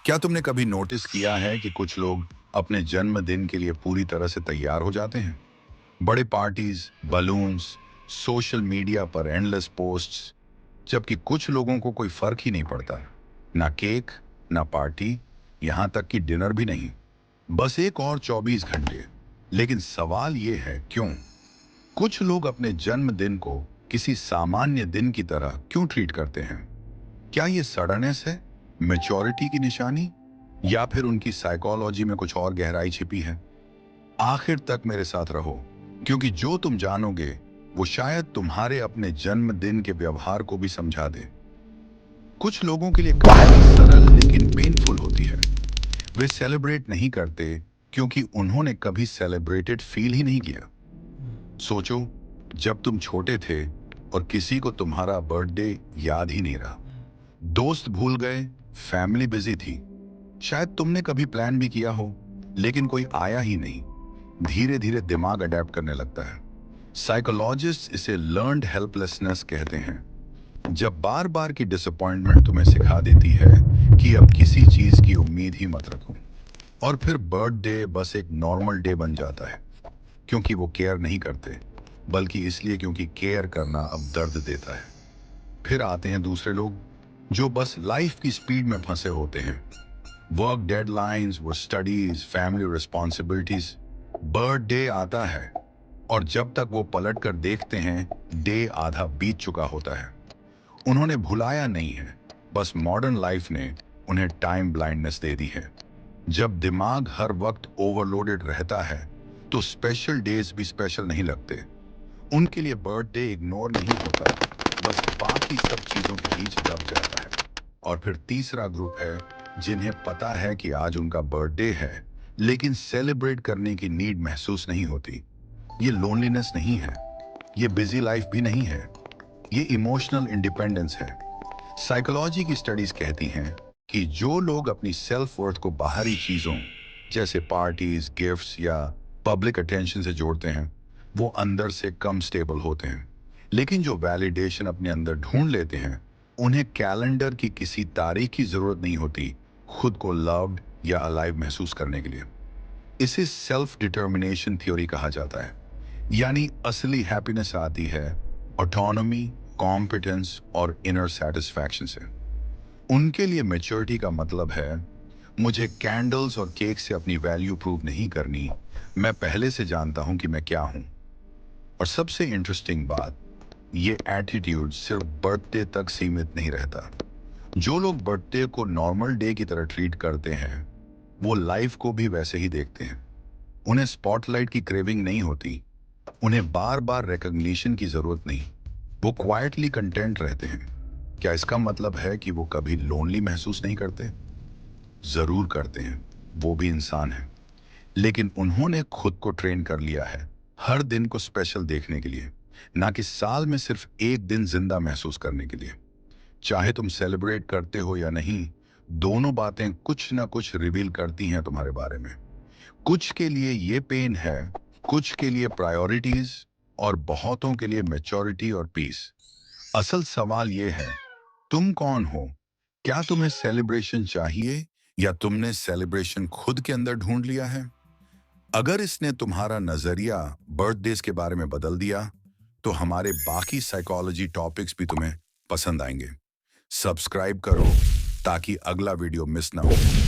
क्या तुमने कभी नोटिस किया है कि कुछ लोग अपने जन्मदिन के लिए पूरी तरह से तैयार हो जाते हैं? बड़े पार्टीज, बलून्स, सोशल मीडिया पर एंडलेस पोस्ट्स, जबकि कुछ लोगों को कोई फर्क ही नहीं पड़ता। ना केक, ना पार्टी, यहाँ तक कि डिनर भी नहीं। बस एक और 24 घंटे। लेकिन सवाल ये है, क्यों कुछ लोग अपने जन्मदिन को किसी सामान्य दिन की तरह क्यों ट्रीट करते हैं? क्या ये सडननेस है, मैच्योरिटी की निशानी, या फिर उनकी साइकोलॉजी में कुछ और गहराई छिपी है? आखिर तक मेरे साथ रहो, क्योंकि जो तुम जानोगे वो शायद तुम्हारे अपने जन्मदिन के व्यवहार को भी समझा दे। कुछ लोगों के लिए कहानी सरल लेकिन पेनफुल होती है। वे सेलिब्रेट नहीं करते क्योंकि उन्होंने कभी सेलिब्रेटेड फील ही नहीं किया। सोचो, जब तुम छोटे थे और किसी को तुम्हारा बर्थडे याद ही नहीं रहा, दोस्त भूल गए, फैमिली बिजी थी, शायद तुमने कभी प्लान भी किया हो, लेकिन कोई आया ही नहीं। धीरे धीरे दिमाग अडेप्ट करने लगता है। साइकोलॉजिस्ट इसे लर्न्ड हेल्पलेसनेस कहते हैं। जब बार बार की डिसअपॉइंटमेंट तुम्हें सिखा देती है कि अब किसी चीज की उम्मीद ही मत रखो, और फिर बर्थडे बस एक नॉर्मल डे बन जाता है, क्योंकि वो केयर नहीं करते, बल्कि इसलिए क्योंकि केयर करना अब दर्द देता है। फिर आते हैं दूसरे लोग, जो बस लाइफ की स्पीड में फंसे होते हैं। वर्क डेडलाइंस, वो स्टडीज, फैमिली रिस्पॉन्सिबिलिटीज। बर्थडे आता है और जब तक वो पलट कर देखते हैं, डे आधा बीत चुका होता है। उन्होंने भुलाया नहीं है, बस मॉडर्न लाइफ ने उन्हें टाइम ब्लाइंडनेस दे दी है। जब दिमाग हर वक्त ओवरलोडेड रहता है, तो स्पेशल डेज भी स्पेशल नहीं लगते। उनके लिए बर्थडे इग्नोर नहीं होता, बस बाकी सब चीजों के बीच दब जाता है। और फिर तीसरा ग्रुप है, जिन्हें पता है कि आज उनका बर्थडे है, लेकिन सेलिब्रेट करने की नीड महसूस नहीं होती। ये लोनलीनेस नहीं है, ये बिजी लाइफ भी नहीं है, ये इमोशनल इंडिपेंडेंस है। साइकोलॉजी की स्टडीज कहती हैं कि जो लोग अपनी सेल्फ वर्थ को बाहरी चीजों जैसे पार्टीज, गिफ्ट्स या पब्लिक अटेंशन से जोड़ते हैं, वो अंदर से कम स्टेबल होते हैं। लेकिन जो वैलिडेशन अपने अंदर ढूंढ लेते हैं, उन्हें कैलेंडर की किसी तारीख की जरूरत नहीं होती खुद को लव्ड या अलाइव महसूस करने के लिए। इसे सेल्फ डिटर्मिनेशन थ्योरी कहा जाता है। यानी असली हैप्पीनेस आती है ऑटोनॉमी, कॉम्पिटेंस और इनर सेटिस्फैक्शन से। उनके लिए मैच्योरिटी का मतलब है, मुझे कैंडल्स और केक से अपनी वैल्यू प्रूव नहीं करनी, मैं पहले से जानता हूं कि मैं क्या हूं। और सबसे इंटरेस्टिंग बात, ये एटीट्यूड सिर्फ बर्थडे तक सीमित नहीं रहता। जो लोग बर्थडे को नॉर्मल डे की तरह ट्रीट करते हैं, वो लाइफ को भी वैसे ही देखते हैं। उन्हें स्पॉटलाइट की क्रेविंग नहीं होती, उन्हें बार बार रिकॉग्निशन की जरूरत नहीं। वो क्वाइटली कंटेंट रहते हैं। क्या इसका मतलब है कि वो कभी लोनली महसूस नहीं करते? जरूर करते हैं, वो भी इंसान है। लेकिन उन्होंने खुद को ट्रेन कर लिया है हर दिन को स्पेशल देखने के लिए, ना कि साल में सिर्फ एक दिन जिंदा महसूस करने के लिए। चाहे तुम सेलिब्रेट करते हो या नहीं, दोनों बातें कुछ ना कुछ रिवील करती हैं तुम्हारे बारे में। कुछ के लिए ये पेन है, कुछ के लिए प्रायोरिटीज, और बहुतों के लिए मैच्योरिटी और पीस। असल सवाल ये है, तुम कौन हो? क्या तुम्हें सेलिब्रेशन चाहिए, या तुमने सेलिब्रेशन खुद के अंदर ढूंढ लिया है? अगर इसने तुम्हारा नजरिया बर्थडेज के बारे में बदल दिया, तो हमारे बाकी साइकोलॉजी टॉपिक्स भी तुम्हें पसंद आएंगे। सब्सक्राइब करो ताकि अगला वीडियो मिस ना हो।